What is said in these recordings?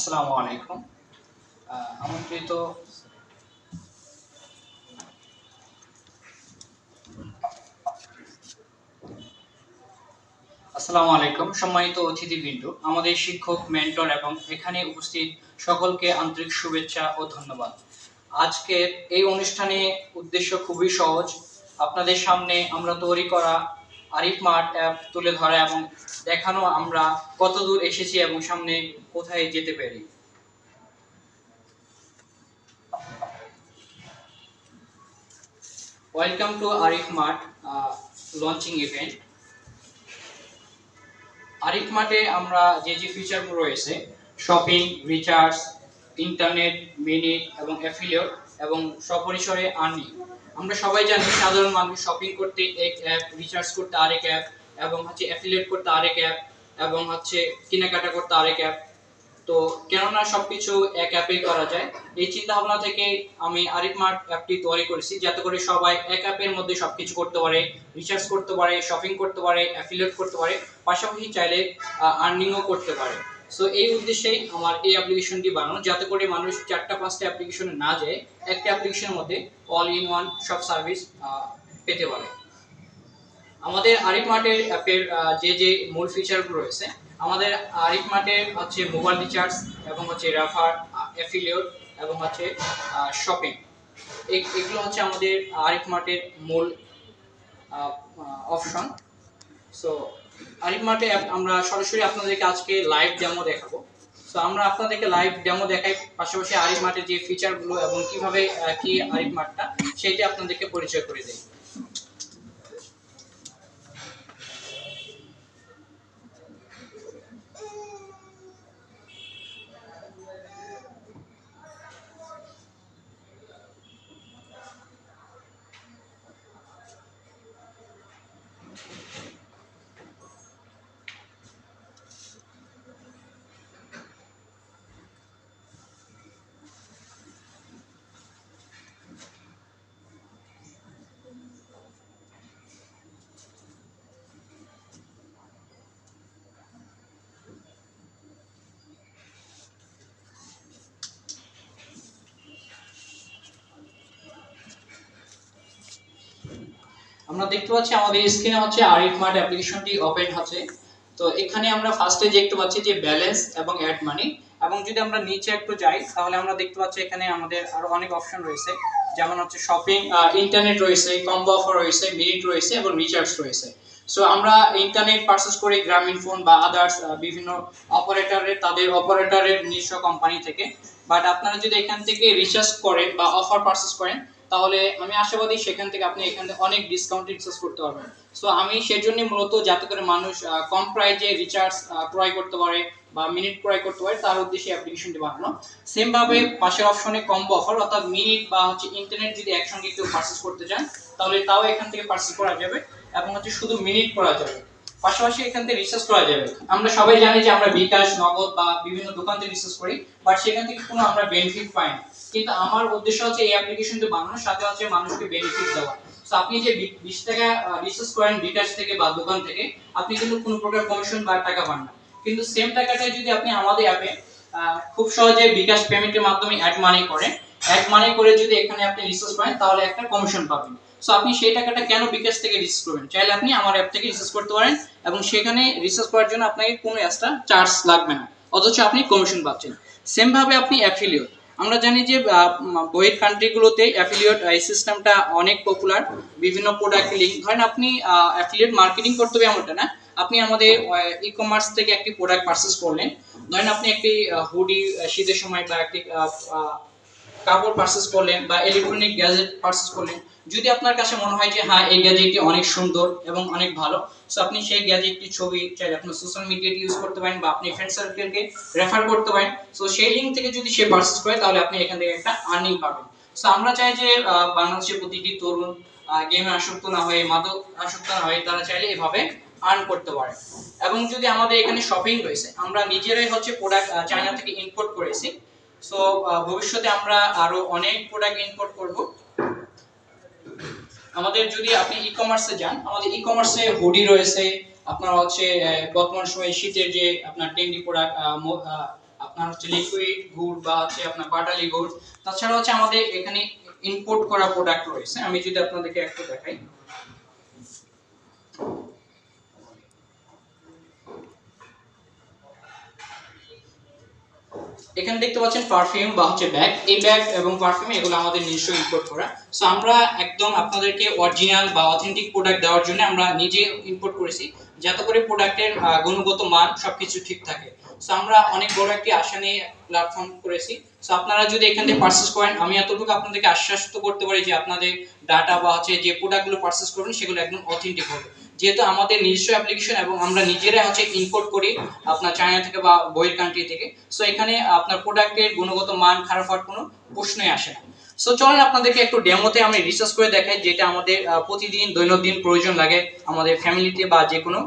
আসসালামু আলাইকুম। আমন্ত্রিত আসসালামু আলাইকুম সম্মানিত অতিথিবৃন্দ, আমাদের শিক্ষক, মেন্টর এবং এখানে উপস্থিত সকলকে আন্তরিক শুভেচ্ছা ও ধন্যবাদ। আজকের এই অনুষ্ঠানে উদ্দেশ্য খুবই সহজ। আপনাদের সামনে আমরা তৈরি করা আরিফ মার্ট অ্যাপ তুলে ধরা এবং দেখানো আমরা কতদূর এসেছি এবং সামনে কোথায় যেতে পারি। Welcome to Arif mart launching event. Arif মার্টে আমরা যে ফিচারগুলো রয়েছে, শপিং, রিচার্জ, ইন্টারনেট, মিনিট এবং অ্যাফিলিয়েট এবং সপরিসরে আর্নিং। আমরা সবাই জানি সাধারণ মানুষ শপিং করতে এক অ্যাপ, রিচার্জ করতে আরেক অ্যাপ এবং অ্যাফিলিয়েট করতে আরেক অ্যাপ এবং কেনাকাটা করতে আরেক অ্যাপ। তো কেননা সবকিছু এক অ্যাপেই করা যায়, এই চিন্তা ভাবনা থেকে আমি আরিফ মার্ট অ্যাপটি তৈরি করেছি, যাতে করে সবাই এক অ্যাপের মধ্যে সবকিছু করতে পারে, রিচার্জ করতে পারে, শপিং করতে পারে, অ্যাফিলিয়েট করতে পারে, পাশাপাশি চাইলে আর্নিংও করতে পারে। সো এই উদ্দেশ্যেই আমার এই অ্যাপ্লিকেশনটি বানানো, যাতে করে মানুষ 4টা-5টা অ্যাপ্লিকেশনে না যায়, একটা অ্যাপ্লিকেশনের মধ্যে অল ইন ওয়ান সব সার্ভিস পেতে পারে। আমাদের আরিফ মার্টের অ্যাপের যে মূল ফিচারগুলো রয়েছে, আমাদের আরিফ মার্টের মোবাইল রিচার্জ এবং রেফার, অ্যাফিলিয়েট এবং শপিং। এগুলো আমাদের আরিফ মার্টের মূল অপশন। সো আরিফ মার্টে আমরা সরাসরি আপনাদেরকে আজকে লাইভ ডেমো দেখাবো। সো আমরা আপনাদেরকে লাইভ ডেমো দেখাই, পাশাপাশি আরিফ মার্টের যে ফিচারগুলো এবং কিভাবে কি আরিফ মার্টটা সেটা আপনাদেরকে পরিচয় করে দেই। আমরা দেখতে পাচ্ছি আমাদের স্ক্রিনে আরিফ মার্ট অ্যাপ্লিকেশনটি ওপেন আছে। তো এখানে আমরা ফার্স্টে দেখতে পাচ্ছি যে ব্যালেন্স এবং অ্যাড মানি, এবং যদি আমরা নিচে একটু যাই তাহলে আমরা দেখতে পাচ্ছি এখানে আমাদের আরো অনেক অপশন রয়েছে, যেমন শপিং, ইন্টারনেট রয়েছে, কম্বো অফার রয়েছে, মিনিট রয়েছে এবং রিচার্জ রয়েছে। সো আমরা ইন্টারনেট পারচেজ করি গ্রামীণ ফোন বা আদার্স বিভিন্ন তাদের অপারেটরের নিজস্ব কোম্পানি থেকে। বাট আপনারা যদি এখান থেকে রিচার্জ করেন বা অফার পারচেজ করেন, তাহলে আমি আশাবাদী সেখান থেকে আপনি এখানে অনেক ডিসকাউন্ট রিচার্জ করতে পারবেন। সো আমি সেজন্য মূলত, যাতে করে মানুষ কম প্রাইজে রিচার্জ ক্রয় করতে পারে বা মিনিট ক্রয় করতে পারে, তার উদ্দেশ্যে অ্যাপ্লিকেশনটি বানানো। সেম ভাবে পাশের অপশনে কম্বো অফার, অর্থাৎ মিনিট বা ইন্টারনেট যদি একসঙ্গে কেউ পারচেজ করতে চান, তাহলে তাও এখান থেকে পারচেজ করা যাবে এবং শুধু মিনিট করা যাবে, পাশাপাশি এখান থেকে রিচার্জ করা যাবে। আমরা সবাই জানি যে আমরা বিকাশ, নগদ বা বিভিন্ন দোকান থেকে রিচার্জ করি, বাট সেখান থেকে কোনো আমরা বেনিফিট পাই না। কিন্তু আমার উদ্দেশ্য এই অ্যাপ্লিকেশনটি বানানোর সাথে মানুষকে বেনিফিট দেওয়া। সো আপনি যে 20 টাকা রিচার্জ করেন বিকাশ থেকে বা দোকান থেকে, আপনি কিন্তু কোনো প্রকার কমিশন বা টাকা পান না। কিন্তু সেম টাকাটা যদি আপনি আমাদের অ্যাপে খুব সহজে বিকাশ পেমেন্টের মাধ্যমে অ্যাড মানি করেন, অ্যাড মানি করে যদি এখানে আপনি রিচার্জ করেন, তাহলে একটা কমিশন পাবেন। সো আপনি সেই টাকাটা কেন বিকাশ থেকে রিচার্জ করবেন? চাইলে আপনি আমার অ্যাপ থেকে রিচার্জ করতে পারেন এবং সেখানে রিচার্জ করার জন্য আপনাকে কোনো এক্সট্রা চার্জ লাগবে না, অথচ আপনি কমিশন পাচ্ছেন। সেম ভাবে আপনি অ্যাফিলিয়েট, আমরা জানি যে বইয়ের কান্ট্রিগুলোতে অ্যাফিলিয়েট এই সিস্টেমটা অনেক পপুলার। বিভিন্ন প্রোডাক্ট লিংক, ধরেন আপনি অ্যাফিলিয়েট মার্কেটিং করতে হবে এমনটা না, আপনি আমাদের ই কমার্স থেকে একটি প্রোডাক্ট পারচেজ করলেন, ধরেন আপনি একটি হুডি শীতের সময় বা একটি কাপড় পারচেজ করলেন বা ইলেকট্রনিক গ্যাজেট পারচেজ করলেন। যদি আপনার কাছে মনে হয় যে হ্যাঁ, এই গ্যাজেটটি অনেক সুন্দর এবং অনেক ভালো, সো আপনি সেই গ্যাজেটটির ছবি চাইলে আপনি সোশ্যাল মিডিয়াতে ইউজ করতে পারেন বা আপনি ফ্রেন্ড সার্কেলকে রেফার করতে পারেন। সো সেই লিংক থেকে যদি সে পারচেজ করে, তাহলে আপনি এখান থেকে একটা আর্নিং পাবেন। সো আমরা চাই যে বাংলাদেশের প্রতিটি তরুণ গেমে আসক্ত না হয়ে, মাদক আসক্ত না হয়ে, তারা চাইলে এভাবে আর্ন করতে পারে। এবং যদি আমাদের এখানে শপিং রয়েছে, আমরা নিজেরাই প্রোডাক্ট চায়না থেকে ইম্পোর্ট করেছি। সো ভবিষ্যতে আমরা আরো অনেক প্রোডাক্ট ইম্পোর্ট করব। আমাদের যদি আপনি ই কমার্সে যান, আমাদের ই কমার্সে হুডি রয়েছে, আপনার বর্তমান সময়ে শীতের যে আপনার ট্রেন্ডি প্রোডাক্ট আপনার হচ্ছে লিকুইড গুড় বা হচ্ছে আপনার পাটালি গুড়, তাছাড়া হচ্ছে আমাদের এখানে ইম্পোর্ট করা প্রোডাক্ট রয়েছে। আমি যদি আপনাদেরকে একটু দেখাই, এখানে দেখতে পাচ্ছেন পারফিউম বা হচ্ছে ব্যাগ, এই ব্যাগ এবং পারফিউম এগুলো আমাদের নিজস্ব ইম্পোর্ট করা। সো আমরা একদম আপনাদেরকে অরিজিনাল বা অথেন্টিক প্রোডাক্ট দেওয়ার জন্য আমরা নিজে ইম্পোর্ট করেছি, যাতে করে প্রোডাক্টের গুণগত মান সবকিছু ঠিক থাকে। সো আমরা অনেক বড় একটি আশা নিয়ে প্ল্যাটফর্ম করেছি। সো আপনারা যদি এখান থেকে পারচেজ করেন, আমি এতটুকু আপনাদেরকে আশ্বস্ত করতে পারি যে আপনাদের ডাটা বা হচ্ছে যে প্রোডাক্টগুলো পারচেজ করবেন সেগুলো একদম অথেন্টিক হবে, যেহেতু আমাদের নিজস্ব অ্যাপ্লিকেশন এবং আমরা নিজেরাই হচ্ছে ইম্পোর্ট করি আপনার চায়না থেকে বা বহির কান্ট্রি থেকে। সো এখানে আপনার প্রোডাক্টের গুণগত মান খারাপ হওয়ার কোনো প্রশ্নই আসে না। সো চলেন আপনাদেরকে একটু ডেমোতে আমি রিসার্চ করে দেখাই, যেটা আমাদের প্রতিদিন দৈনন্দিন প্রয়োজন লাগে আমাদের ফ্যামিলিতে বা যে কোনো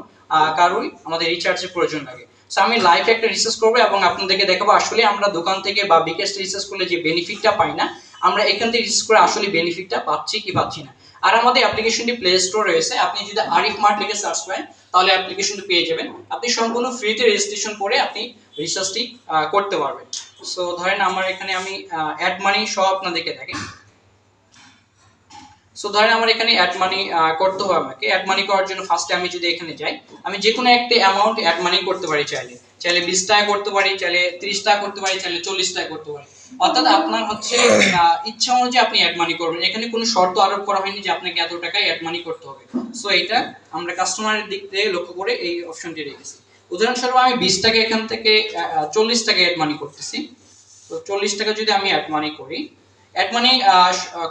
কারোই আমাদের রিচার্জের প্রয়োজন লাগে। সো আমি লাইভ একটা রিসার্চ করবো এবং আপনাদেরকে দেখাবো আসলে আমরা দোকান থেকে বা বিকাশ রিসার্চ করলে যে বেনিফিটটা পাই না, আমরা এখান থেকে রিসার্চ করে আসলে বেনিফিটটা পাচ্ছি কি পাচ্ছি না। আর আমাদের অ্যাপ্লিকেশনটি প্লে স্টোর রয়েছে, আপনি যদি আরিফ মার্ট লিখে সার্চ করেন তাহলে অ্যাপ্লিকেশনটি পেয়ে যাবেন। আপনি সম্পূর্ণ ফ্রিতে রেজিস্ট্রেশন করে আপনি রিসার্চটি করতে পারবেন। সো ধরেন আমার এখানে আমি অ্যাড মানি সহ আপনাদেরকে দেখেন। সো ধরেন আমার এখানে অ্যাড মানি করতে হবে, আমাকে অ্যাড মানি করার জন্য ফার্স্টে আমি যদি এখানে যাই, আমি যে কোনো একটা অ্যামাউন্ট অ্যাড মানি করতে পারি, চাইলে চাইলে 20 টাকা করতে পারি, চাইলে 30 টাকা করতে পারি, চাইলে 40 টাকা করতে পারি। অর্থাৎ আপনার হচ্ছে ইচ্ছা অনুযায়ী আপনি অ্যাড মানি করবেন, এখানে কোনো শর্ত আরোপ করা হয়নি যে আপনাকে এত টাকায় অ্যাড মানি করতে হবে। সো এটা আমরা কাস্টমারের দিক থেকে লক্ষ্য করে এই অপশনটি রেখেছি। উদাহরণস্বরূপ আমি 20 টাকা এখান থেকে 40 টাকা অ্যাড মানি করতেছি। তো 40 টাকা যদি আমি অ্যাড মানি করি, অ্যাড মানি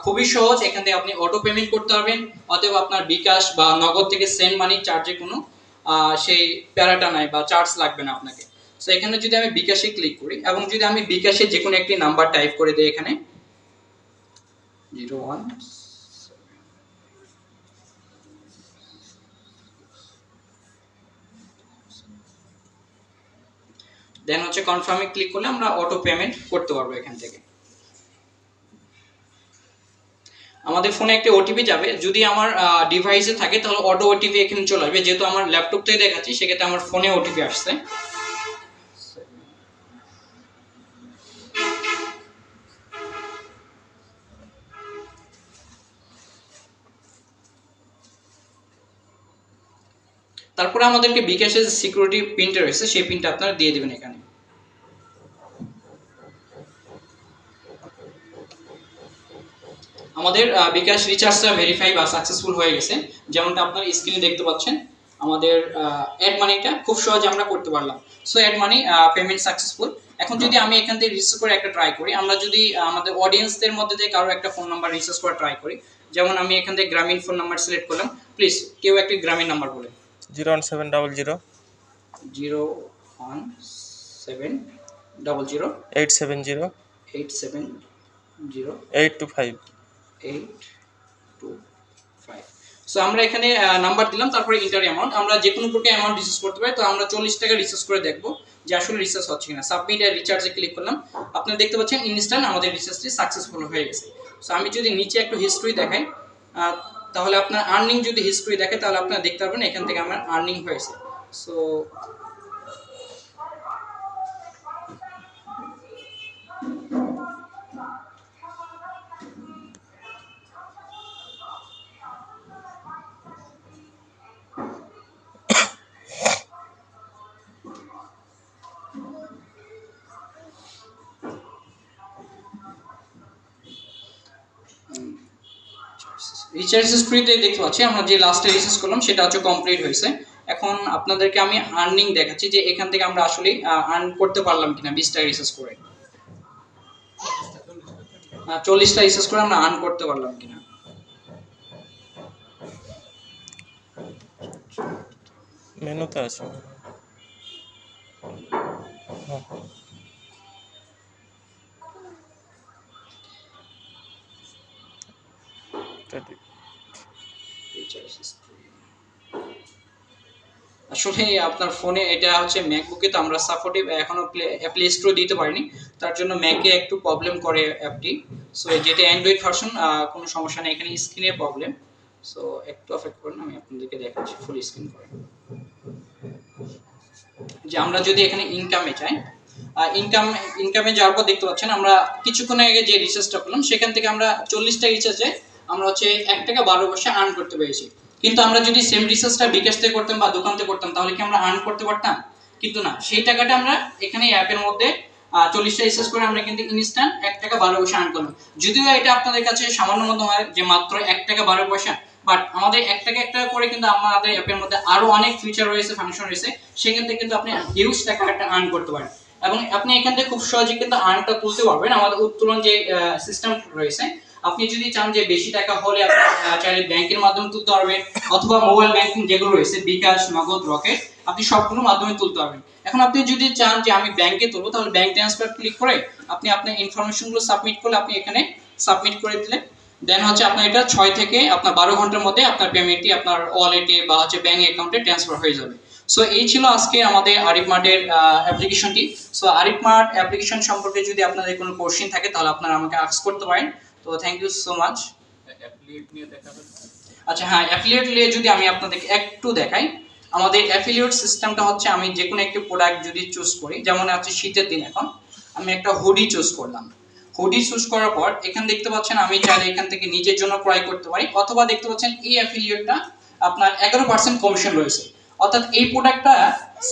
খুবই সহজ, এখান থেকে আপনি অটো পেমেন্ট করতে পারবেন, অথবা আপনার বিকাশ বা নগদ থেকে সেন্ড মানি চার্জে কোনো সেই প্যারাটা নাই বা চার্জ লাগবে না আপনাকে। সো এখানে যদি আমি বিকাশে ক্লিক করি এবং যদি আমি বিকাশে যে কোনো একটি নাম্বার টাইপ করে দিই, এখানে 01 দেন হচ্ছে কনফার্মে ক্লিক করলে আমরা অটো পেমেন্ট করতে পারবো। এখান থেকে আমাদের ফোনে একটা ওটিপি যাবে, যদি আমার ডিভাইসে থাকে তাহলে অটো ওটিপি এখানে চলে আসবে, যেহেতু আমার ল্যাপটপ থেকে দেখাচ্ছি সেক্ষেত্রে আমার ফোনে ওটিপি আসছে। তারপরে আমাদেরকে বিকাশের সিকিউরিটি পিনটা রয়েছে, সেই পিনটা আপনারা দিয়ে দিবেন এখানে। আমাদের বিকাশ রিচার্জটা ভেরিফাই বা সাকসেসফুল হয়ে গেছে, যেমনটা আপনারা স্ক্রিনে দেখতে পাচ্ছেন। আমাদের অ্যাড মানিটা খুব সহজে আমরা করতে পারলাম। So add money payment successful. এখন যদি আমি এখান থেকে রিসার্চ করে একটা ট্রাই করি, আমরা যদি আমাদের অডিয়েন্সদের মধ্যে থেকে কারো একটা ফোন নাম্বার রিসার্চ করে ট্রাই করি, যেমন আমি এখান থেকে গ্রামীণ ফোন নাম্বার সিলেক্ট করলাম। প্লিজ কেউ একটি গ্রামীণ নাম্বার বলেন। 01700 01700 870 870 825 825। সো আমরা এখানে নাম্বার দিলাম, তারপরে ইন্টার অ্যামাউন্ট, আমরা যে কোনো প্রকার অ্যামাউন্ট রিচার্জ করতে পারি। তো আমরা 40 টাকা রিচার্জ করে দেখব যে আসলে রিচার্জ হচ্ছে কিনা। সাবমিট আর রিচার্জে ক্লিক করলাম, আপনারা দেখতে পাচ্ছেন ইনস্ট্যান্ট আমাদের রিচার্জটি সাকসেসফুল হয়ে গেছে। সো আমি যদি নিচে একটু হিস্ট্রি দেখাই, তাহলে আপনার আর্নিং যদি হিস্ট্রি দেখে তাহলে আপনারা দেখতে পারবেন এখান থেকে আমার আর্নিং হয়েছে। সো রিচার্জ হিস্ট্রিতে দেখতে পাচ্ছি আমরা যে লাস্টে রিচার্জ করলাম সেটা হচ্ছে কমপ্লিট হয়েছে। এখন আপনাদেরকে আমি আর্নিং দেখাচ্ছি যে এখান থেকে আমরা আসলে আর্ন করতে পারলাম কিনা 20 টাকা রিচার্জ করে। 40 টা রিচার্জ করে আমরা আর্ন করতে পারলাম কিনা। মেনুতে আছে। আসলে আপনার ফোনে এটা হচ্ছে ম্যাকবুকে, তো আমরা সাপোর্টিভ এখনো প্লে স্টোর দিতে পারিনি, তার জন্য ম্যাকে একটু প্রবলেম করে অ্যাপটি। সো যেটা অ্যান্ড্রয়েড ভার্সন কোনো সমস্যা নেই, এখানে স্ক্রিনের প্রবলেম। সো একটু অপেক্ষা করুন, আমি আপনাদেরকে দেখাচ্ছি ফুল স্ক্রিন করে। যে আমরা যদি এখানে ইনকামে যাই, ইনকামে যাওয়ার পর দেখতে পাচ্ছেন আমরা কিছুক্ষণ আগে যে রিচার্জটা করলাম সেখান থেকে আমরা 40টা রিচার্জে আমরা হচ্ছে 1 টাকা 12 পয়সা আর্ন করতে পেরেছি। কিন্তু আমরা যদি সেম রিচার্জটা বিকাশ থেকে করতাম বা দোকান থেকে করতাম তাহলে কি আমরা আর্ন করতে পারতাম? কিন্তু না, সেই টাকাটা আমরা এখানে অ্যাপের মধ্যে 40টা রিচার্জ করে আমরা কিন্তু ইনস্ট্যান্ট 1 টাকা 12 পয়সা আর্ন করলাম। যদিও এটা আপনাদের কাছে সামান্য মতো হয় যে মাত্র 1 টাকা 12 পয়সা, বাট আমাদের 1 টাকা করে কিন্তু আমাদের অ্যাপের মধ্যে আরো অনেক ফিচার রয়েছে, ফাংশন রয়েছে, সেখান থেকে কিন্তু আপনি হিউজ টাকা একটা আর্ন করতে পারেন। এবং আপনি এখান থেকে খুব সহজে কিন্তু আর্নটা তুলতে পারবেন। আমাদের উত্তোলন যে সিস্টেম রয়েছে, আপনি যদি চান যে বেশি টাকা হলে আপনি চাইলে ব্যাংকের মাধ্যমে তুলতে পারবেন, অথবা মোবাইল ব্যাংকিং যেগুলো রয়েছে বিকাশ, নগদ, রকেট, আপনি সবগুলোর মাধ্যমে তুলতে পারবেন। এখন আপনি যদি চান যে আমি ব্যাংকে তুলবো তাহলে ব্যাংক ট্রান্সফার ক্লিক করে আপনি আপনার ইনফরমেশনগুলো সাবমিট করলে আপনি এখানে সাবমিট করে দিলে দেন হচ্ছে আপনার এটা 6 থেকে আপনার 12 ঘন্টার মধ্যে আপনার পেমেন্টটি আপনার ওয়ালেটে বা হচ্ছে ব্যাংক অ্যাকাউন্টে ট্রান্সফার হয়ে যাবে। সো এই ছিল আজকে আমাদের আরিফ মার্টের অ্যাপ্লিকেশনটি। সো আরিফ মার্ট অ্যাপ্লিকেশন সম্পর্কে যদি আপনাদের কোনো কোশ্চেন থাকে তাহলে আপনারা আমাকে আস্ক করতে পারেন। তো thank you so much. Affiliate নিয়ে দেখাবেন? আচ্ছা হ্যাঁ, অ্যাফিলিয়েট নিয়ে যদি আমি আপনাদেরকে একটু দেখাই, আমাদের অ্যাফিলিয়েট সিস্টেমটা হচ্ছে আমি যে কোনো একটি প্রোডাক্ট যদি চুজ করি, যেমন আছে শীতের দিন, এখন আমি একটা হুডি চুজ করলাম। হুডি চুজ করার পর এখানে দেখতে পাচ্ছেন আমি চাইলে এখান থেকে নিজের জন্য ক্রয় করতে পারি, অথবা দেখতে পাচ্ছেন এই অ্যাফিলিয়েটটা আপনার 11% কমিশন রয়েছে। অর্থাৎ এই প্রোডাক্টটা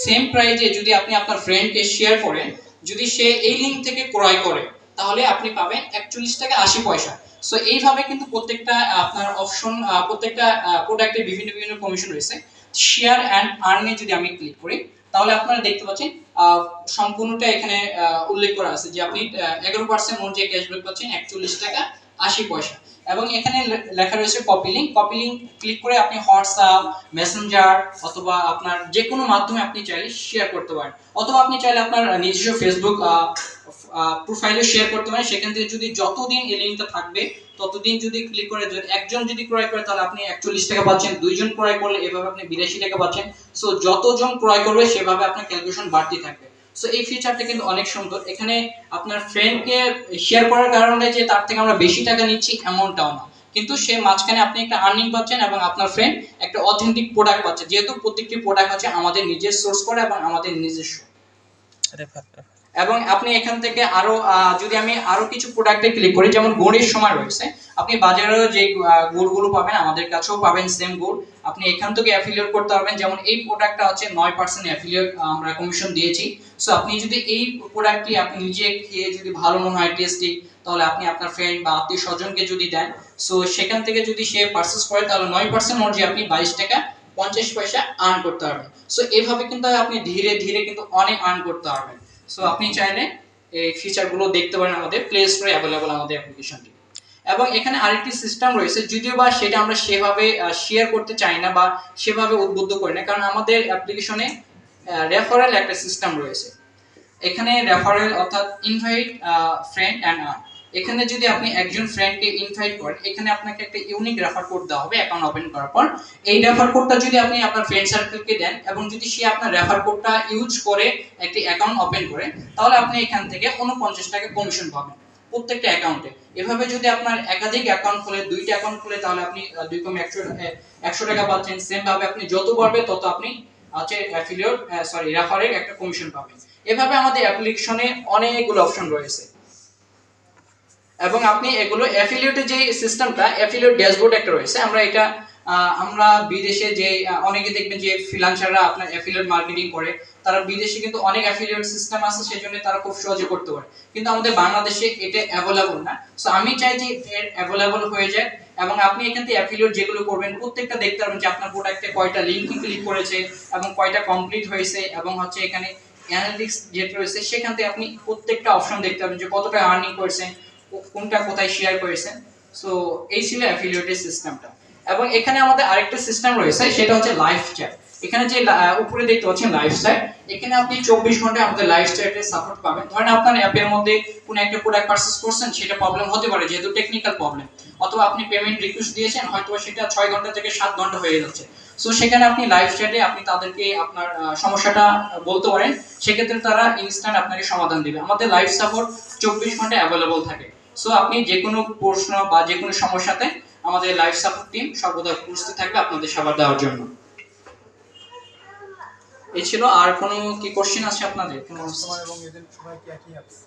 সেম প্রাইজে যদি আপনি আপনার ফ্রেন্ডকে শেয়ার করেন, যদি সে এই লিঙ্ক থেকে ক্রয় করে তাহলে আপনি পাবেন 41 টাকা 80 পয়সা। সো এইভাবে কিন্তু প্রত্যেকটা আপনার অপশন, প্রত্যেকটা প্রোডাক্টে বিভিন্ন বিভিন্ন কমিশন রয়েছে। শেয়ার অ্যান্ড আর্নে যদি আমি ক্লিক করি তাহলে আপনারা দেখতে পাচ্ছেন সম্পূর্ণটা এখানে উল্লেখ করা আছে যে আপনি 11% অনুযায়ী ক্যাশব্যাক পাচ্ছেন 41 টাকা 80 পয়সা। এবং এখানে লেখা রয়েছে copy link. Copy link click করে আপনি হোয়াটসঅ্যাপ, মেসেঞ্জার অথবা আপনার যে কোনো মাধ্যমে আপনি চাইলে শেয়ার করতে পারেন, অথবা আপনি চাইলে আপনার নিজস্ব ফেসবুক প্রোফাইলে শেয়ার করতে পারেন। সেখান থেকে যদি যতদিন এই লিঙ্কটা থাকবে ততদিন যদি ক্লিক করে, যদি একজন যদি ক্রয় করে তাহলে আপনি 41 টাকা পাচ্ছেন, দুইজন ক্রয় করলে এভাবে আপনি 82 টাকা পাচ্ছেন। সো যতজন ক্রয় করবে সেভাবে আপনার ক্যালকুলেশন বাড়তে থাকবে। সো এই ফিচারটা কিন্তু অনেক সুন্দর। এখানে আপনার ফ্রেন্ডকে শেয়ার করার কারণে যে তার থেকে আমরা বেশি টাকা নিচ্ছি এমনটাও না, কিন্তু সে মাঝখানে আপনি একটা আর্নিং পাচ্ছেন এবং আপনার ফ্রেন্ড একটা অথেন্টিক প্রোডাক্ট পাচ্ছে, যেহেতু প্রত্যেকটি প্রোডাক্ট হচ্ছে আমাদের নিজের সোর্স করা এবং আমাদের নিজস্ব। এবং আপনি এখান থেকে আরো যদি আমি আরো কিছু প্রোডাক্টে ক্লিক করি, যেমন গুড়ের সময় রয়েছে, আপনি বাজারেও যে গুড়গুলো পাবেন আমাদের কাছেও পাবেন সেম গুড়, আপনি এখান থেকে অ্যাফিলিয়েট করতে পারবেন। যেমন এই প্রোডাক্টটা হচ্ছে 9% অ্যাফিলিয়েট আমরা কমিশন দিয়েছি। সো আপনি যদি এই প্রোডাক্টটি আপনি নিজে খেয়ে যদি ভালো মনে হয়, টেস্টি, তাহলে আপনি আপনার ফ্রেন্ড বা আত্মীয় স্বজনকে যদি দেন, সো সেখান থেকে যদি সে পারচেজ করে তাহলে 9% অনুযায়ী আপনি 22 টাকা 50 পয়সা আর্ন করতে পারবেন। সো এভাবে কিন্তু আপনি ধীরে ধীরে কিন্তু অনেক আর্ন করতে পারবেন। সো আপনি চাইলে এই ফিচারগুলো দেখতে পারেন আমাদের প্লে স্টোরে অ্যাভেলেবল আমাদের অ্যাপ্লিকেশনটি। এবং এখানে আরেকটি সিস্টেম রয়েছে, যদিও বা সেটা আমরা সেভাবে শেয়ার করতে চাই না বা সেভাবে উদ্বুদ্ধ করি না, কারণ আমাদের অ্যাপ্লিকেশনে রেফারেল একটা সিস্টেম রয়েছে। এখানে রেফারেল অর্থাৎ ইনভাইট ফ্রেন্ড অ্যান্ড আর্ন, এখানে যদি আপনি একজন ফ্রেন্ডকে ইনভাইট করেন, এখানে আপনাকে একটা ইউনিক রেফার কোড দেওয়া হবে অ্যাকাউন্ট ওপেন করার পর। এই রেফার কোডটা যদি আপনি আপনার ফ্রেন্ড সার্কেলকে দেন এবং যদি সে আপনার রেফার কোডটা ইউজ করে একটি অ্যাকাউন্ট ওপেন করে, তাহলে আপনি এখান থেকে 49 টাকা কমিশন পাবেন প্রত্যেকটা অ্যাকাউন্টে। এভাবে যদি আপনার একাধিক অ্যাকাউন্ট খুলে, 2টা অ্যাকাউন্ট খুলে, তাহলে আপনি 2 কম 100 টাকা পাচ্ছেন। সেম ভাবে আপনি যত বাড়বে তত আপনি হচ্ছে অ্যাফিলিয়েট রেফারের একটা কমিশন পাবেন। এভাবে আমাদের অ্যাপ্লিকেশনে অনেকগুলো অপশন রয়েছে এবং আপনি এগুলো অ্যাফিলিয়েটের যে সিস্টেমটা, অ্যাফিলিয়েট ড্যাশবোর্ড একটা রয়েছে, আমরা এটা আমরা বিদেশে যে অনেকে দেখবেন যে ফ্রিল্যান্সাররা আপনার অ্যাফিলিয়েট মার্কেটিং করে, তারা বিদেশে কিন্তু অনেক অ্যাফিলিয়েট সিস্টেম আছে, সেজন্য তারা খুব সহজে করতে পারে, কিন্তু আমাদের বাংলাদেশে এটা অ্যাভেলেবল না। সো আমি চাই যে এর অ্যাভেলেবল হয়ে যায় এবং আপনি এখান থেকে অ্যাফিলিয়েট যেগুলো করবেন প্রত্যেকটা দেখতে পারবেন যে আপনার প্রোডাক্টে কয়টা লিংক ক্লিক করেছে এবং কয়টা কমপ্লিট হয়েছে, এবং হচ্ছে এখানে অ্যানালিটিক্স যেটা রয়েছে সেখান থেকে আপনি প্রত্যেকটা অপশন দেখতে পাবেন যে কতটা আর্নিং করেছেন, কোনটা কোথায় শেয়ার করেছেন। সো এই ছিল অ্যাফিলিয়েটের সিস্টেমটা। এবং এখানে আমাদের আরেকটা সিস্টেম রয়েছে, সেটা হচ্ছে লাইভ চ্যাট। এখানে যে উপরে দেখতে পাচ্ছেন লাইভ চ্যাট, এখানে আপনি 24 ঘন্টা আমাদের লাইভ চ্যাটের সাপোর্ট পাবেন। ধরেন আপনার অ্যাপের মধ্যে কোনো একটা প্রোডাক্ট পারচেজ করছেন, সেটা প্রবলেম হতে পারে যেহেতু টেকনিক্যাল প্রবলেম, অথবা আপনি পেমেন্ট রিকোয়েস্ট দিয়েছেন, হয়তো সেটা 6 ঘন্টা থেকে 7 ঘন্টা হয়ে যাচ্ছে। সো সেখানে আপনি লাইভ চ্যাটে আপনি তাদেরকে আপনার সমস্যাটা বলতে পারেন, সেক্ষেত্রে তারা ইনস্ট্যান্ট আপনাকে সমাধান দিবে। আমাদের লাইভ সাপোর্ট 24 ঘন্টা অ্যাভেলেবল থাকে। সো আপনি যে কোনো প্রশ্ন বা যে কোনো সমস্যাতে আমাদের লাইভ সাপোর্ট টিম সর্বদা উপস্থিত থাকবে আপনাদের সেবা দেওয়ার জন্য। এই ছিল। আর কোনো কি কোশ্চেন আছে আপনাদের? কাস্টমার এবং এজেন্ট সবাই কি একই আছে?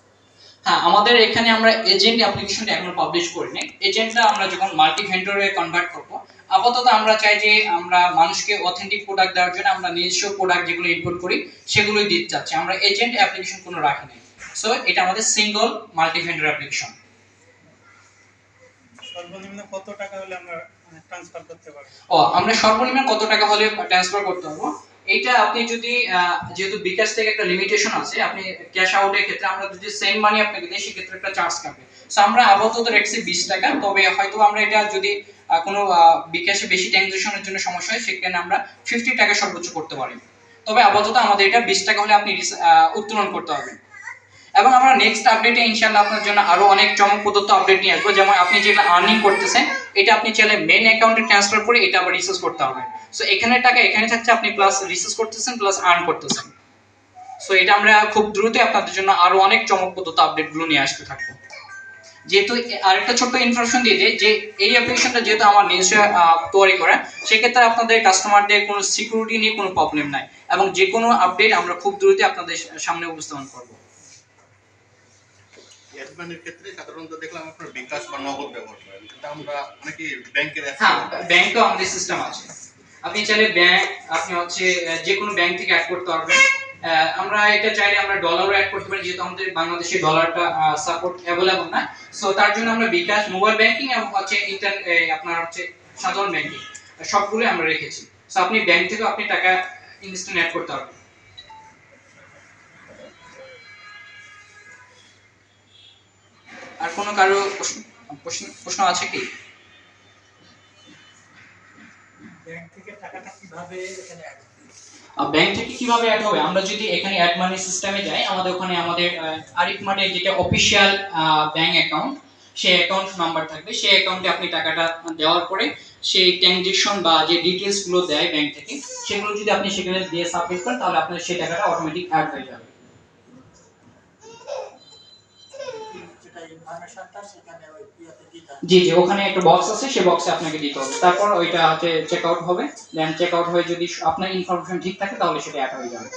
হ্যাঁ, আমাদের এখানে আমরা এজেন্ট অ্যাপ্লিকেশনটা এখনো পাবলিশ করিনি। এজেন্টটা আমরা যখন মাল্টি ভেন্ডরে কনভার্ট করব, আপাতত আমরা চাই যে আমরা মানুষকে অথেন্টিক প্রোডাক্ট দেওয়ার জন্য আমরা নিজস্ব প্রোডাক্ট যেগুলো ইনপুট করি সেগুলোই দিতে চাচ্ছি। আমরা এজেন্ট অ্যাপ্লিকেশন কোনো রাখিনি। সো এটা আমাদের সিঙ্গল মাল্টি ভেন্ডর অ্যাপ্লিকেশন। সর্বনিম্ন কত টাকা হলে আমরা ট্রান্সফার করতে পারবো? আমরা সর্বনিম্ন কত টাকা হলে ট্রান্সফার করতে পারবো, এইটা আপনি যদি যেহেতু বিকাশ থেকে একটা লিমিটেশন আছে, আপনি ক্যাশ আউটের ক্ষেত্রে আমরা যদি সেম মানি আপনাকে দিই সেক্ষেত্রে একটা চার্জ কাটবে। সো আমরা আপাতত রাখছি 20 টাকা। তবে হয়তো আমরা এটা যদি কোনো বিকাশে বেশি ট্রানজাকশনের জন্য সমস্যা হয় সেখানে আমরা 50 টাকা সর্বোচ্চ করতে পারি। তবে আপাতত আমাদের এটা 20 টাকা হলে আপনি উত্তোলন করতে পারবেন। এবং আমরা নেক্সট আপডেটে ইনশাআল্লাহ আপনার জন্য আরো অনেক চমকপ্রদ আপডেট নিয়ে আসবো। যেমন আপনি যেটা আর্নিং করতেছেন এটা আপনি চাইলে মেইন অ্যাকাউন্টে ট্রান্সফার করে এটা আবার রিসার্চ করতে হবে। সো এখানে টাকা এখানে থাকছে, আপনি প্লাস রিসার্চ করতেছেন প্লাস আর্ন করতেছেন। সো এটা আমরা খুব দ্রুতই আপনাদের জন্য আরো অনেক চমকপ্রদ আপডেটগুলো নিয়ে আসতে থাকবো। যেহেতু আরেকটা ছোট্ট ইনফরমেশন দিয়ে দিই যে এই অ্যাপ্লিকেশনটা যেহেতু আমার নিজস্ব তৈরি করা, সেক্ষেত্রে আপনাদের কাস্টমারদের কোনো সিকিউরিটি নিয়ে কোনো প্রবলেম নাই এবং যে কোনো আপডেট আমরা খুব দ্রুতই আপনাদের সামনে উপস্থাপন করবো। অ্যাডমানের ক্ষেত্রে সাধারণত দেখলাম আপনারা বিকাশ বা নগদ ব্যবহার করেন, কিন্তু আমরা অনেকে ব্যাংকের হ্যাঁ, ব্যাংকও আমাদের সিস্টেম আছে। আপনি চাইলে ব্যাংক আপনি হচ্ছে যে কোনো ব্যাংক থেকে অ্যাড করতে পারবেন। আমরা এটা চাইলে আমরা ডলারও অ্যাড করতে পারি, যেহেতু আমাদের বাংলাদেশে ডলারটা সাপোর্ট অ্যাভেলেবল না। সো তার জন্য আমরা বিকাশ মোবাইল ব্যাংকিং এবং হচ্ছে আপনার হচ্ছে সাধারণ ব্যাংকিং সবগুলো আমরা রেখেছি। সো আপনি ব্যাংক থেকে আপনি টাকা ইনস্ট্যান্ট অ্যাড করতে পারবেন। আর কোনো কারো প্রশ্ন আছে কি? ব্যাংক থেকে টাকাটা কিভাবে এখানে অ্যাড হবে? ব্যাংক থেকে কিভাবে অ্যাড হবে, আমরা যদি এখানে অ্যাড মানি সিস্টেমে যাই, আমাদের ওখানে আমাদের আরিফ মার্টের যেটা অফিশিয়াল ব্যাংক অ্যাকাউন্ট, সেই অ্যাকাউন্ট নাম্বার থাকবে। সেই অ্যাকাউন্টে আপনি টাকাটা দেওয়ার পরে সেই ট্রানজাকশন বা যে ডিটেইলস গুলো দেয় ব্যাংক থেকে, সেগুলো যদি আপনি সেখানে দিয়ে সাবমিট করেন তাহলে আপনার সেই টাকাটা অটোমেটিক অ্যাড হয়ে যাবে। যেটা ইনফরমেশনটা সেখানে ওই ইয়াতে দিতে হবে। জি জি, ওখানে একটা বক্স আছে, সেই বক্সে আপনাকে দিতে হবে। তারপর ওইটা হচ্ছে চেক আউট হবে। দেন চেক আউট হয়ে যদি আপনার ইনফরমেশন ঠিক থাকে তাহলে সেটা অ্যাড হয়ে যাবে।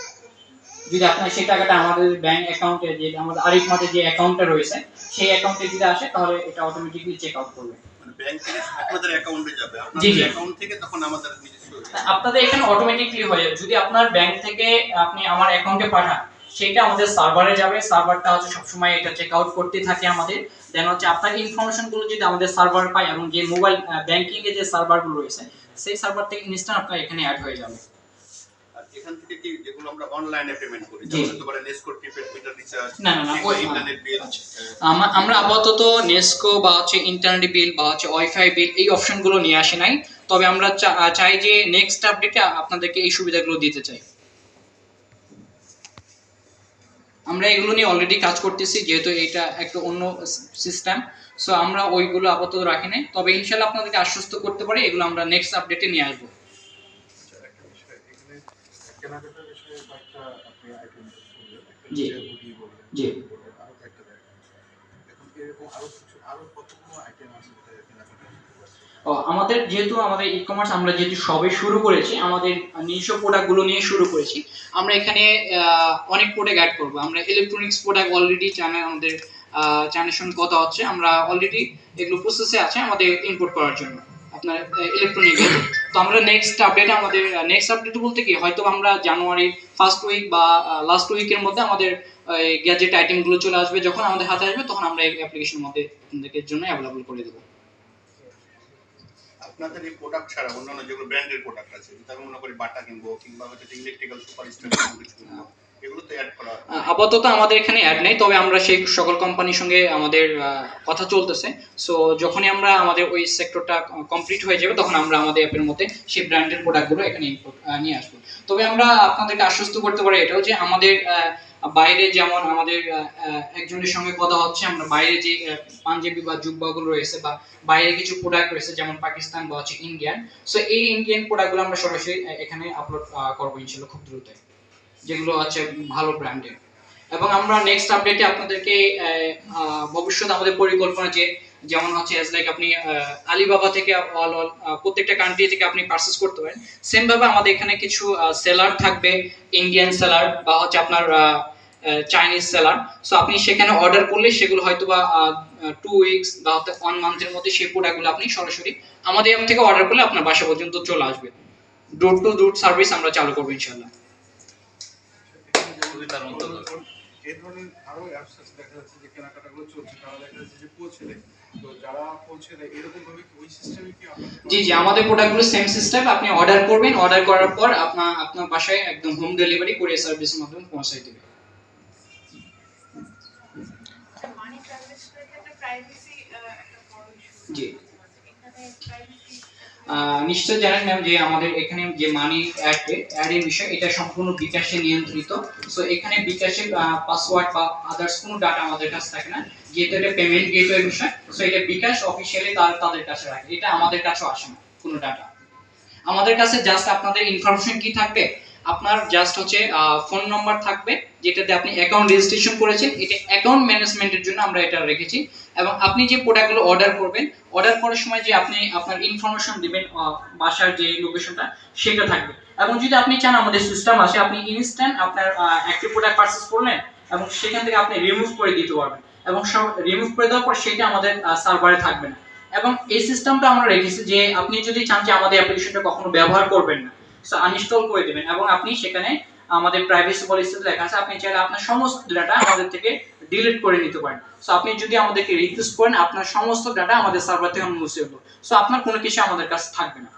যদি আপনার সেই টাকাটা আমাদের ব্যাংক অ্যাকাউন্টে, যে আমাদের আরিফ মার্টে যে অ্যাকাউন্টটা রয়েছে সেই অ্যাকাউন্টে যদি আসে তাহলে এটা অটোমেটিকলি চেক আউট করবে। মানে ব্যাংক থেকে আপনাদের অ্যাকাউন্টে যাবে, জি, জি। আপনাদের অ্যাকাউন্ট থেকে তখন আমাদের নিজস্ব আপনাদের এখানে অটোমেটিকলি হয়ে যাবে। যদি আপনার ব্যাংক থেকে আপনি আমার অ্যাকাউন্টে পাঠান, সেটা আমাদের সার্ভারে যাবে। সার্ভারটা হচ্ছে সবসময় এটা চেক আউট করতে থাকে আমাদের। দেন হচ্ছে আপনার ইনফরমেশন গুলো যদি আমাদের সার্ভার পায় এবং যে মোবাইল ব্যাংকিং এর যে সার্ভার গুলো রয়েছে সেই সার্ভার থেকে ইনস্ট্যান্ট আপনার এখানে অ্যাড হয়ে যাবে। আর এখান থেকে কি যেগুলো আমরা অনলাইনে পেমেন্ট করি, জি। যেমন হতে পারে নেসকো প্রিপেড মিটার রিচার্জ, না না না, ওই ইন্টারনেট বিল, আমরা আপাতত নেসকো বা হচ্ছে ইন্টারনেট বিল বা হচ্ছে ওয়াইফাই বিল এই অপশনগুলো নিয়ে আসি নাই। তবে আমরা চাই যে নেক্সট আপডেটে আপনাদেরকে এই সুবিধাগুলো দিতে চাই। আমরা এগুলো নিয়ে অলরেডি কাজ করতেছি, যেহেতু এটা একটা অন্য সিস্টেম। সো আমরা ওইগুলো আপাতত রাখি নাই। তবে ইনশাআল্লাহ আপনাদেরকে আশ্বস্ত করতে পারি এগুলো আমরা নেক্সট আপডেটে নিয়ে আসবো। একটা বিষয় এখানে কেনাকাটার বিষয়ে কয়েকটা আপনি আইটেম বললেন, একটা জি। হচ্ছে হুডি বললেন, জি। বললেন, আরো কয়েকটা দেখেন। এখন এরকম আরো কতগুলো আইটেম আছে যেটা কেনাকাটা করতে পারছে? আমাদের যেহেতু আমাদের ই কমার্স আমরা যেহেতু সবে শুরু করেছি, আমাদের নিজস্ব প্রোডাক্টগুলো নিয়ে শুরু করেছি। আমরা এখানে অনেক প্রোডাক্ট অ্যাড করব। আমরা ইলেকট্রনিক্স প্রোডাক্ট অলরেডি আমাদের চায়নার সঙ্গে কথা হচ্ছে, আমরা অলরেডি এগুলো প্রসেসে আছে আমাদের ইম্পোর্ট করার জন্য আপনার ইলেকট্রনিক। তো আমরা নেক্সট আপডেট বলতে কি হয়তো আমরা জানুয়ারি ফার্স্ট উইক বা লাস্ট উইকের মধ্যে আমাদের গ্যাজেট আইটেমগুলো চলে আসবে। যখন আমাদের হাতে আসবে তখন আমরা এই অ্যাপ্লিকেশনের মধ্যে আপনাদের জন্য অ্যাভেলেবল করে দেবো। আপনাদের এই প্রোডাক্ট ছাড়া অন্যান্য যেগুলো ব্র্যান্ডের প্রোডাক্ট আছে, যদি আমি মনে করি বাটা কিনবো কিংবা হচ্ছে ইলেকট্রিক্যাল সুপার স্টার কিছু কিনবো, এগুলো তো অ্যাড করা আপাতত আমাদের এখানে অ্যাড নেই। তবে আমরা সেই সকল কোম্পানির সঙ্গে আমাদের কথা চলতেছে। সো যখনই আমরা আমাদের ওই সেক্টরটা কমপ্লিট হয়ে যাবে তখন আমরা আমাদের অ্যাপের মধ্যে সেই ব্র্যান্ডের প্রোডাক্টগুলো এখানে নিয়ে আসবো। তবে আমরা আপনাদেরকে আশ্বস্ত করতে পারি এটাও যে আমাদের বাইরে যেমন আমাদের একজনের সঙ্গে কথা হচ্ছে, আমরা বাইরে যে পাঞ্জাবি বা জুব্বাগুলো রয়েছে বা বাইরে কিছু প্রোডাক্ট রয়েছে যেমন পাকিস্তান বা হচ্ছে ইন্ডিয়ান, সো এই ইন্ডিয়ান প্রোডাক্টগুলো আমরা সরাসরি এখানে আপলোড করবো ইনশাআল্লাহ খুব দ্রুত, যেগুলো আছে ভালো ব্র্যান্ডের। এবং আমরা নেক্সট আপডেটে আপনাদেরকে ভবিষ্যতে আমাদের পরিকল্পনা যে যেমন হচ্ছে এজ লাইক আপনি আলিবাবা থেকে প্রত্যেকটা কান্ট্রি থেকে আপনি পারচেস করতে পারেন। সেম ভাবে আমাদের এখানে কিছু সেলার থাকবে, ইন্ডিয়ান সেলার বা হচ্ছে আপনার চাইনিজ সেলার। সো আপনি সেখানে অর্ডার করলে সেগুলো হয়তো বা 2 উইকস বা 1 মান্থের মধ্যে সেই প্রোডাক্টগুলো আপনি সরাসরি আমাদের অ্যাপ থেকে অর্ডার করলে আপনার বাসা পর্যন্ত চলে আসবে। ডোর টু ডোর সার্ভিস আমরা চালু করবো ইনশাআল্লাহ। এই ধরনের আরো অ্যাপস আছে, দেখা যাচ্ছে যে কেনাকাটাগুলো চলছে, তারা দেখা যাচ্ছে যে পৌঁছে দেয়। তো যারা পৌঁছে দেয় এরকম ভাবে কি ওই সিস্টেমে কি আপনাদের? জি জি, আমাদের প্রোডাক্টগুলো সেম সিস্টেম। আপনি অর্ডার করবেন, অর্ডার করার পর আপনার বাসায় একদম হোম ডেলিভারি কুরিয়ার সার্ভিসের মাধ্যমে পৌঁছে দেবে। মানি ট্রানজাকশনের ক্ষেত্রে প্রাইভেসি একটা বড় ইস্যু। জি। এখানে প্রাইভেসি নিশ্চয় জানেন ম্যাম যে আমাদের এখানে যে মানি অ্যাডের বিষয় এটা সম্পূর্ণ বিকাশে নিয়ন্ত্রিত। সো এখানে বিকাশের পাসওয়ার্ড বা আদার্স কোনো ডাটা আমাদের কাছে থাকে না, যেহেতু এটা পেমেন্ট গেটওয়ে বিষয়। সো এটা বিকাশ অফিসিয়ালি তাদের কাছে রাখে, এটা আমাদের কাছেও আসে না কোনো ডাটা। আমাদের কাছে জাস্ট আপনাদের ইনফরমেশন কি থাকবে, আপনার জাস্ট হচ্ছে ফোন নাম্বার থাকবে যেটাতে আপনি অ্যাকাউন্ট রেজিস্ট্রেশন করেছেন, এটা অ্যাকাউন্ট ম্যানেজমেন্টের জন্য আমরা এটা রেখেছি। এবং আপনি যে প্রোডাক্টগুলো অর্ডার করবেন, অর্ডার করার সময় যে আপনি আপনার ইনফরমেশন দিবেন, বাসার যে লোকেশনটা সেটা থাকবে। এবং যদি আপনি চান আমাদের সিস্টেম আছে, আপনি ইনস্ট্যান্ট আপনার একটা প্রোডাক্ট পারচেজ করলেন এবং সেখান থেকে আপনি রিমুভ করে দিতে পারবেন, এবং সব রিমুভ করে দেওয়ার পর সেটা আমাদের সার্ভারে থাকবে না। এবং এই সিস্টেমটা আমরা রেখেছি যে আপনি যদি চান যে আমাদের অ্যাপ্লিকেশনটা কখনো ব্যবহার করবেন না, সো আনইনস্টল করে দিবেন, এবং আপনি সেখানে আমাদের প্রাইভেসি পলিসিতে লেখা আছে আপনি চাইলে আপনার সমস্ত ডাটা আমাদের থেকে ডিলিট করে নিতে পারেন। সো আপনি যদি আমাদেরকে রিকোয়েস্ট করেন আপনার সমস্ত ডাটা আমাদের সার্ভার থেকে মুছে দেব, সো আপনার কোনো কিছু আমাদের কাছে থাকবে না।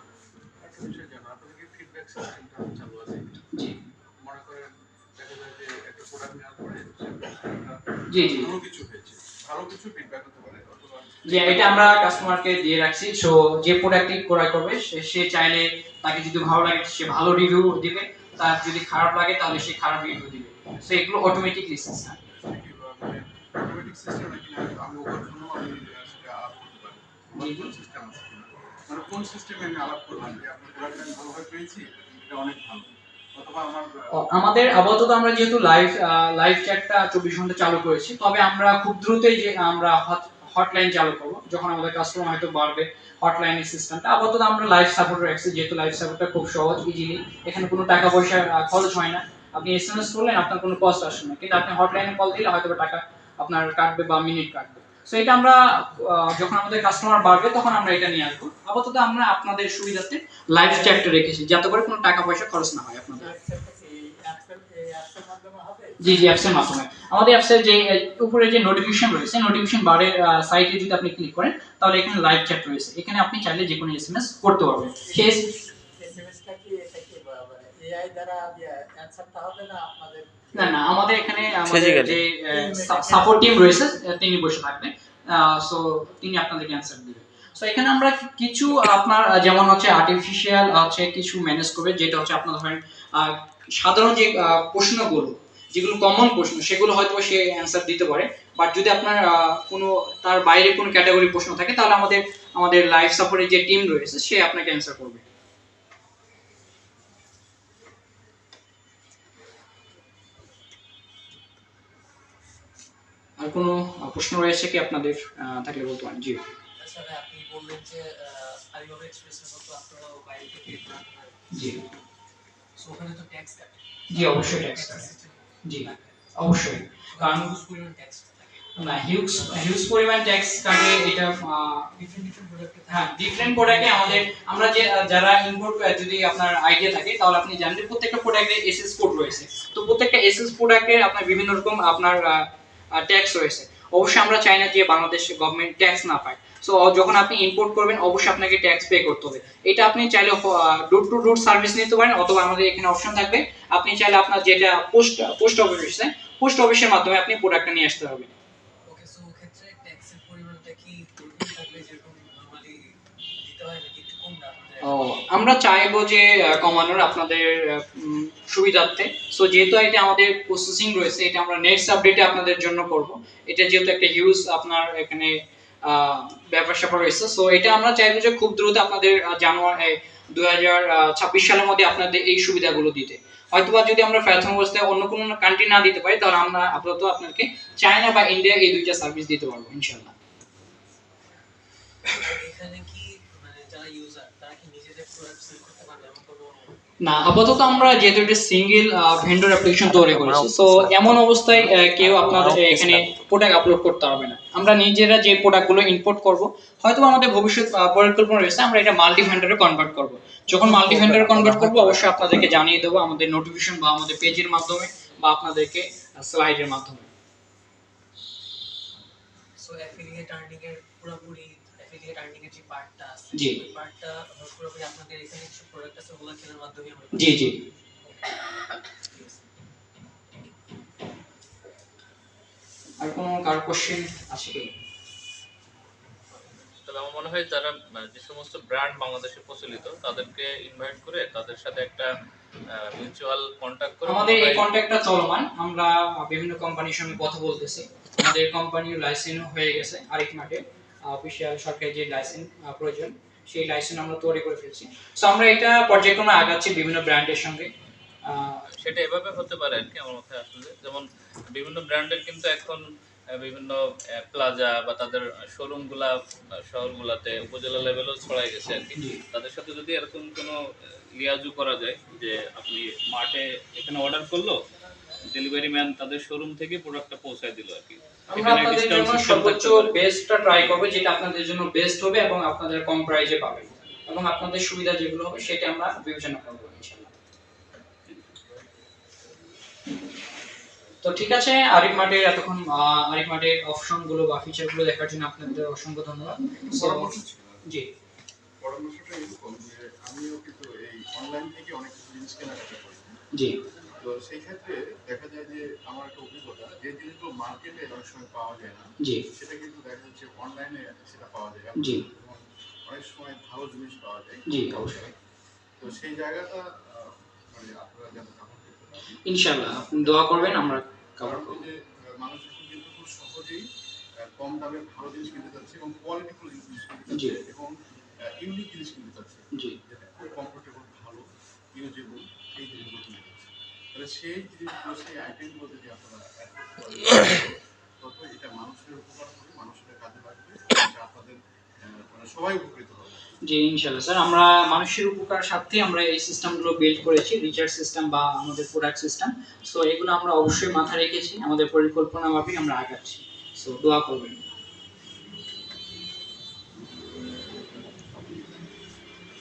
একটা বিষয় জানো, আপনাদের ফিডব্যাক সিস্টেমটা চালু আছে? জি মনে করেন দেখা যায় যে একটা প্রোডাক্ট নেওয়ার পরে জি জি ভালো কিছু হয়েছে, ভালো কিছু ফিডব্যাক হতে পারে, অথবা যে এটা আমরা কাস্টমারকে দিয়ে রাখছি। সো যে প্রোডাক্টটি ক্রয় করবে সে চাইলে তাকে যদি ভালো লাগে সে ভালো রিভিউ দিবে, তার যদি খারাপ লাগে তাহলে সে খারাপ রিভিউ দিবে। সো এগুলো অটোমেটিকলি সিস্টেম। মানে অটোমেটিক সিস্টেম নাকি না আমি ওভার ফোনও আমি সেটা আলাপ করতে পারি? জি। কোন সিস্টেম আছে কিনা? মানে কোন সিস্টেমে আমি আলাপ করলাম যে আপনার প্রোডাক্ট আমি ভালোভাবে পেয়েছি, এটা অনেক ভালো, অথবা আমার আমাদের আপাতত আমরা যেহেতু লাইভ চ্যাটটা 24 ঘন্টা চালু করেছি, তবে আমরা খুব দ্রুতই যে আমরা হটলাইন চালু করব যখন আমাদের কাস্টমার হয়তো বাড়বে। হটলাইনের সিস্টেমটা আপাতত আমরা লাইভ সাপোর্ট রাখছি, যেহেতু লাইভ সাপোর্টটা খুব সহজ, ইজিলি, এখানে কোনো টাকা পয়সা খরচ হয় না। আপনি এসএমএস করলেন আপনার কোনো কস্ট আসবে না, কিন্তু আপনি হটলাইনে কল দিলে হয়তো টাকা আপনার কাটবে বা মিনিট কাটবে। সো এটা আমরা যখন আমাদের কাস্টমার বাড়বে তখন আমরা এটা নিয়ে আসবো। আপাতত আমরা আপনাদের সুবিধার্থে লাইভ চ্যাটটা রেখেছি যাতে করে কোনো টাকা পয়সা খরচ না হয় আপনাদের। অ্যাপসের মাধ্যমে হবে? জি জি, অ্যাপসের মাধ্যমে। আমাদের অ্যাপসের যে উপরে যে নোটিফিকেশন রয়েছে, নোটিফিকেশন বারের সাইটে যদি আপনি ক্লিক করেন তাহলে এখানে লাইভ চ্যাট রয়েছে, এখানে আপনি চাইলে যে কোনো এসএমএস করতে পারবেন। সেই এসএমএসটা কি এটা কি এআই দ্বারা অ্যানসারটা হবে না আপনাদের? না না, আমাদের এখানে আমাদের Physically. যে সাপোর্ট টিম রয়েছে তিনি বসে থাকবেন, সো তিনি আপনাদেরকে অ্যানসার দিবেন। সো এখানে আমরা কিছু আপনার যেমন হচ্ছে আর্টিফিশিয়াল হচ্ছে কিছু ম্যানেজ করবে, যেটা হচ্ছে আপনার ধরেন সাধারণ যে প্রশ্নগুলো যেগুলো কমন প্রশ্ন সেগুলো হয়তো সে অ্যানসার দিতে পারে, বাট যদি আপনার কোনো তার বাইরে কোনো ক্যাটাগরি প্রশ্ন থাকে তাহলে আমাদের লাইভ সাপোর্টের যে টিম রয়েছে সে আপনাকে অ্যানসার করবে। আর কোনো প্রশ্ন রয়েছে কি আপনাদের? থাকলে বলতে পারেন। জি স্যার, আপনি বললেন যে আলিবাবা এক্সপ্রেসের মতো আপনারা বাইরে থেকে জি সো ওখানে তো ট্যাক্স কাটে। জি, অবশ্যই ট্যাক্স কাটে। জি অবশ্যই, কারণ ইউজ পরিমাণ ট্যাক্স থাকে না হিউজ পরিমাণ ট্যাক্স কাটে এটা। ডিফারেন্ট প্রোডাক্টে। হ্যাঁ, ডিফারেন্ট প্রোডাক্টে আমাদের আমরা যে যারা ইম্পোর্ট, যদি আপনার আইডিয়া থাকে তাহলে আপনি জানেন যে প্রত্যেকটা প্রোডাক্টে এসএস কোড রয়েছে। তো প্রত্যেকটা এসএস প্রোডাক্টের আপনার বিভিন্ন রকম আপনার ট্যাক্স রয়েছে। অবশ্যই আমরা চাই না যে বাংলাদেশ গভর্নমেন্ট ট্যাক্স না পায়। সো যখন আপনি ইম্পোর্ট করবেন অবশ্যই আপনাকে ট্যাক্স পে করতে হবে। এটা আপনি চাইলে ডোর টু ডোর সার্ভিস নিতে পারেন, অথবা আমাদের এখানে অপশন থাকবে আপনি চাইলে আপনার যেটা পোস্ট অফিসের মাধ্যমে আপনি প্রোডাক্টটা নিয়ে আসতে হবে। ওকে, সো ক্ষেত্রে ট্যাক্সের পরিমাণটা কি থাকবে যেরকম নরমালি দিতে হয় নাকি একটু কম না? আমরা চাইবো যে কমানোর আপনাদের সুবিধার্থে। সো যেহেতু এটা আমাদের প্রসেসিং রয়েছে, এটা আমরা নেক্সট আপডেটে আপনাদের জন্য করব। এটা যেহেতু একটা হিউজ আপনার এখানে ব্যাপার স্যাপার রয়েছে, সো এটা আমরা চাইবো যে খুব দ্রুত আপনাদের জানুয়ারি 2026 সালের মধ্যে আপনাদের এই সুবিধাগুলো দিতে। হয়তোবা যদি আমরা প্রথম অবস্থায় অন্য কোনো কান্ট্রি না দিতে পারি তাহলে আমরা আপাতত আপনাকে চায়না বা ইন্ডিয়া এই দুইটা সার্ভিস দিতে পারবো ইনশাআল্লাহ। এখানে কি মানে যারা ইউজার তারা কি নিজেদের প্রোডাক্ট সেল করতে পারবে এমন কোনো না, আপাতত আমরা যেহেতু এটা সিঙ্গেল ভেন্ডর অ্যাপ্লিকেশন তৈরি করেছি, সো এমন অবস্থায় কেউ আপনাদের এখানে প্রোডাক্ট আপলোড করতে পারবে না। আমরা নিজেরা যে প্রোডাক্টগুলো ইম্পোর্ট করব, হয়তো আমাদের ভবিষ্যৎ পরিকল্পনা রয়েছে আমরা এটা মাল্টি ভেন্ডরে কনভার্ট করব। যখন মাল্টি ভেন্ডরে কনভার্ট করব অবশ্যই আপনাদেরকে জানিয়ে দেবো আমাদের নোটিফিকেশন বা আমাদের পেজের মাধ্যমে বা আপনাদেরকে স্লাইডের মাধ্যমে। সো অ্যাফিলিয়েট আর্নিং এর পুরোপুরি অ্যাফিলিয়েট আর্নিং এর যে পার্টটা আছে জি। ওই পার্টটা পুরোপুরি আপনাদের এখানে কিছু প্রোডাক্ট আছে ওগুলো কেনার মাধ্যমে আমরা জি জি। আর কোনো কার কোশ্চেন আছে কি? তবে আমার মনে হয় যারা যে সমস্ত ব্র্যান্ড বাংলাদেশে প্রচলিত তাদেরকে ইনভাইট করে তাদের সাথে একটা মিউচুয়াল কন্টাক্ট করে আমাদের এই কন্ট্যাক্টটা চলমান, আমরা বিভিন্ন কোম্পানির সঙ্গে কথা বলতেছি। আমাদের কোম্পানির লাইসেন্স হয়ে গেছে আরেক মাঠে, অফিশিয়াল সরকারি যে লাইসেন্স প্রয়োজন সেই লাইসেন্স আমরা তৈরি করে ফেলছি। সো আমরা এটা পর্যায়ক্রমে আগাচ্ছি বিভিন্ন ব্র্যান্ডের সঙ্গে। সেটা এভাবে হতে পারে আর কি আমার মাথায় আসলে, যেমন বিভিন্ন ব্র্যান্ডের কিন্তু এখন বিভিন্ন প্লাজা বা তাদের শোরুমগুলা শহরগুলাতে উপজেলা লেভেলও ছড়াই গেছে আর কি। তাদের সাথে যদি এরকম কোনো লিয়াজু করা যায় যে আপনি মার্টে এখানে অর্ডার করলো, ডেলিভারি ম্যান তাদের শোরুম থেকে প্রোডাক্টটা পৌঁছায় দিল আর কি। আমরা আপনাদের জন্য সর্বোচ্চ বেস্টটা ট্রাই করব, যেটা আপনাদের জন্য বেস্ট হবে এবং আপনাদের কম প্রাইসে পাবেন এবং আপনাদের সুবিধা যেগুলো হবে সেটা আমরা বিবেচনা করব ইনশাআল্লাহ। তো ঠিক আছে, আরিফ মার্টের এতক্ষণ আরিফ মার্টের অপশনগুলো বা ফিচারগুলো দেখার জন্য আপনাদের অসংখ্য ধন্যবাদ। পরামর্শ ছিল। জি। পরামর্শটা এরকম যে আমিও কিন্তু এই অনলাইন থেকে অনেক কিছু জিনিস কেনাকাটা করি। জি। তো সেই ক্ষেত্রে দেখা যায় যে আমার একটা অভিজ্ঞতা, যে জিনিসগুলো মার্কেটে অনেক সময় পাওয়া যায় না, জি। সেটা কিন্তু দেখা যাচ্ছে অনলাইনে সেটা পাওয়া যায়। জি। এবং অনেক সময় ভালো জিনিস পাওয়া যায়। জি, অবশ্যই। তো সেই জায়গাটা মানে আপনারা যেন কাভার করতে পারেন। ইনশাআল্লাহ আপনি দোয়া করবেন, আমরা কভার কারণ করব। যে মানুষ এখন কিন্তু খুব সহজেই কম দামে ভালো জিনিস কিনতে চাচ্ছে এবং কোয়ালিটিফুল জিনিস কিনতে জি। চাচ্ছে এবং ইউনিক জিনিস কিনতে চাচ্ছে, জি। যেটা খুব কমফোর্টেবল, ভালো, ইউজেবল, এই জিনিসগুলো কিনতে চাচ্ছে। তাহলে সেই জিনিসগুলো, সেই আইটেমগুলো যদি আপনারা অ্যাড করতে পারেন, তত এটা মানুষের উপকার হবে, মানুষের কাজে লাগবে, এটা আপনাদের মানে সবাই উপকৃত হবে। জি ইনশাআল্লাহ স্যার, আমরা মানুষের উপকার স্বার্থে আমরা এই সিস্টেমগুলো বিল্ড করেছি, রিচার্জ সিস্টেম বা আমাদের প্রোডাক্ট সিস্টেম। সো এগুলো আমরা অবশ্যই মাথায় রেখেছি, আমাদের পরিকল্পনা মাফিক আমরা আগাচ্ছি। সো দোয়া করবেন।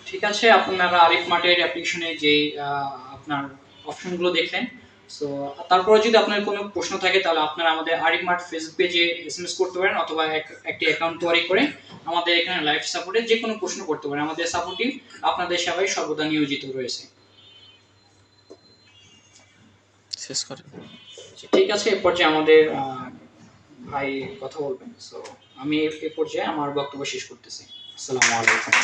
ঠিক আছে, আপনারা আরিফ মার্টের অ্যাপ্লিকেশনে যে আপনার অপশনগুলো দেখলেন। সো তারপরে যদি আপনার কোনো প্রশ্ন থাকে তাহলে আপনারা আমাদের আরিফ মার্ট ফেসবুক পেজে এসএমএস করতে পারেন অথবা একটি অ্যাকাউন্ট তৈরি করে আমাদের এখানে লাইভ সাপোর্টে যে কোনো প্রশ্ন করতে পারেন। আমাদের সাপোর্ট টিম আপনাদের সেবায় সর্বদা নিয়োজিত রয়েছে। শেষ করে ঠিক আছে, এ পর্যায়ে আমাদের ভাই কথা বলবেন। সো আমি এ পর্যায়ে আমার বক্তব্য শেষ করতেছি। আসসালামু আলাইকুম।